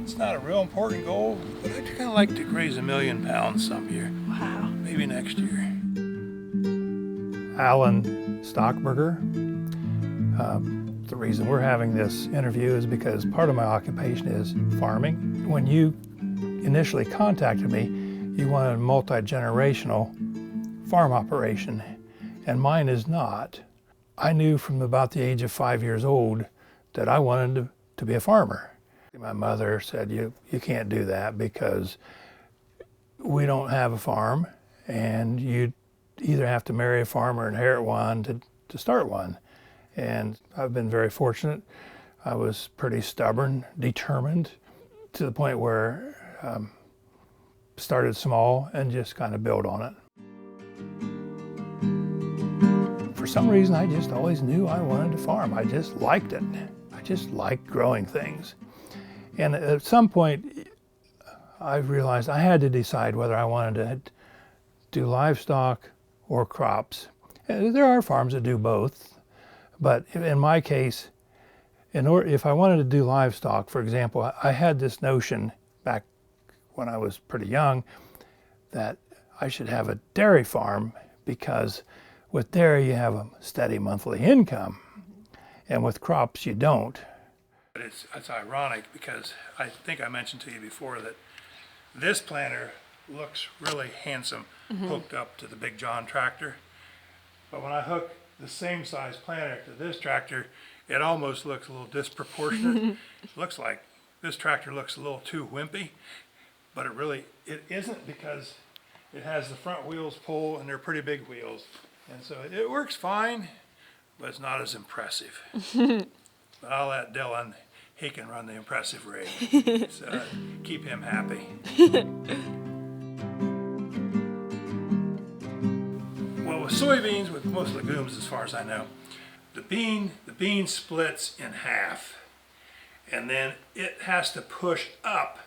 It's not a real important goal, but I'd kind of like to raise 1 million pounds some year. Wow. Maybe next year. Alan Stockberger. The reason we're having this interview is because part of my occupation is farming. When you initially contacted me, you wanted a multi-generational farm operation, and mine is not. I knew from about the age of 5 years old that I wanted to be a farmer. My mother said, you can't do that because we don't have a farm, and you either have to marry a farmer or inherit one to start one. And I've been very fortunate. I was pretty stubborn, determined, to the point where started small and just kind of built on it. For some reason, I just always knew I wanted to farm. I just liked it. I just liked growing things. And at some point, I realized I had to decide whether I wanted to do livestock or crops. And there are farms that do both, but in my case, if I wanted to do livestock, for example, I had this notion back when I was pretty young that I should have a dairy farm, because with dairy you have a steady monthly income, and with crops you don't. It's ironic because I think I mentioned to you before that this planter looks really handsome hooked up to the Big John tractor. But when I hook the same size planter to this tractor, it almost looks a little disproportionate. It looks like this tractor looks a little too wimpy, but it isn't, because it has the front wheels pull and they're pretty big wheels. And so it works fine, but it's not as impressive. But I'll let Dylan, he can run the impressive rig, so keep him happy. Well, with soybeans, with most legumes as far as I know, the bean splits in half, and then it has to push up.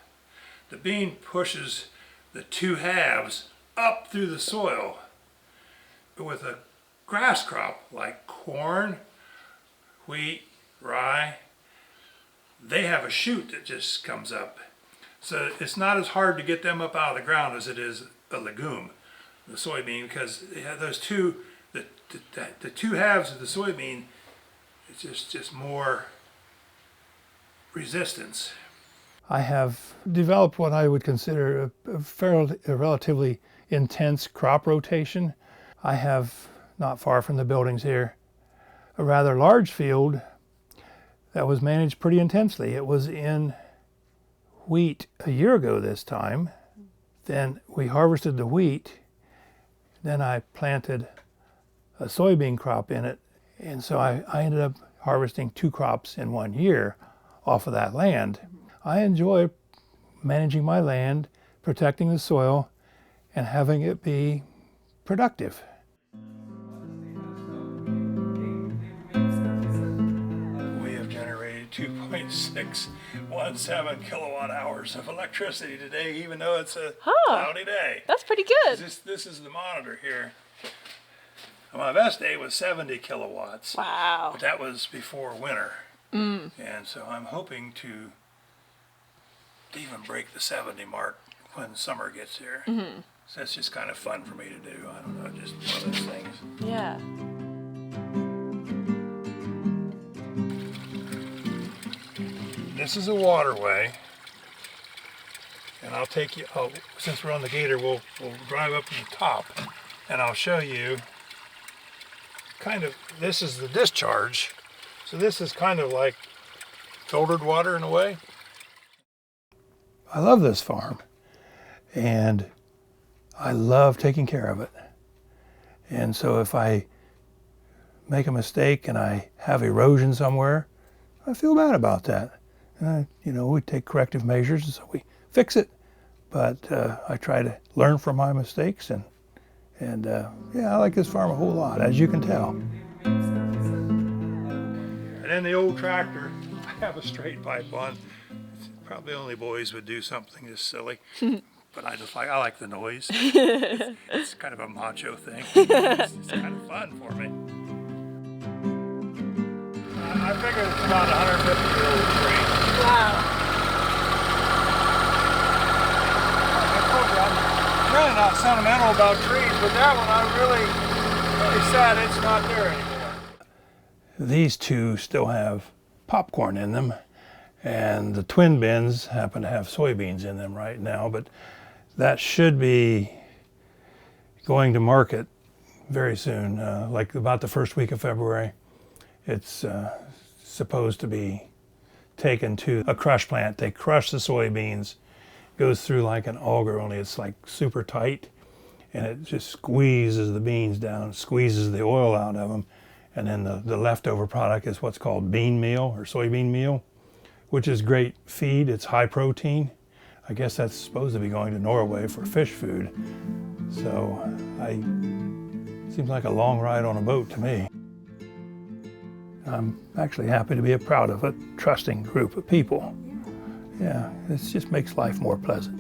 The bean pushes the two halves up through the soil. But with a grass crop like corn, wheat, rye, they have a shoot that just comes up. So it's not as hard to get them up out of the ground as it is a legume, the soybean, because they have those two, the two halves of the soybean, it's just more resistance. I have developed what I would consider a relatively intense crop rotation. I have, not far from the buildings here, a rather large field that was managed pretty intensely. It was in wheat a year ago this time. Then we harvested the wheat. Then I planted a soybean crop in it. And so I ended up harvesting 2 crops in 1 year off of that land. I enjoy managing my land, protecting the soil, and having it be productive. We have generated 2.617 kilowatt hours of electricity today, even though it's a cloudy day. That's pretty good. This is the monitor here. My best day was 70 kilowatts. Wow. But that was before winter. And so I'm hoping to even break the 70 mark when summer gets here. So it's just kind of fun for me to do. I don't know, just one of those things. Yeah. This is a waterway, and I'll take you, since we're on the gator, we'll drive up to the top, and I'll show you this is the discharge. So this is kind of like filtered water in a way. I love this farm, and I love taking care of it. And so if I make a mistake and I have erosion somewhere, I feel bad about that. We take corrective measures, and so we fix it. But I try to learn from my mistakes, and I like this farm a whole lot, as you can tell. And then the old tractor, I have a straight pipe on. Probably only boys would do something this silly, but I like the noise. It's kind of a macho thing. It's kind of fun for me. I figure it's about 150-year-old tree. Wow. not sentimental about trees, but that one I'm really sad it's not there anymore. These two still have popcorn in them, and the twin bins happen to have soybeans in them right now, but that should be going to market very soon, like about the first week of February. It's supposed to be taken to a crush plant. They crush the soybeans, goes through like an auger, only it's like super tight, and it just squeezes the beans down, squeezes the oil out of them, and then the leftover product is what's called bean meal or soybean meal, which is great feed. It's high protein. I guess that's supposed to be going to Norway for fish food. So seems like a long ride on a boat to me. I'm actually happy to be proud of a trusting group of people. Yeah, it just makes life more pleasant.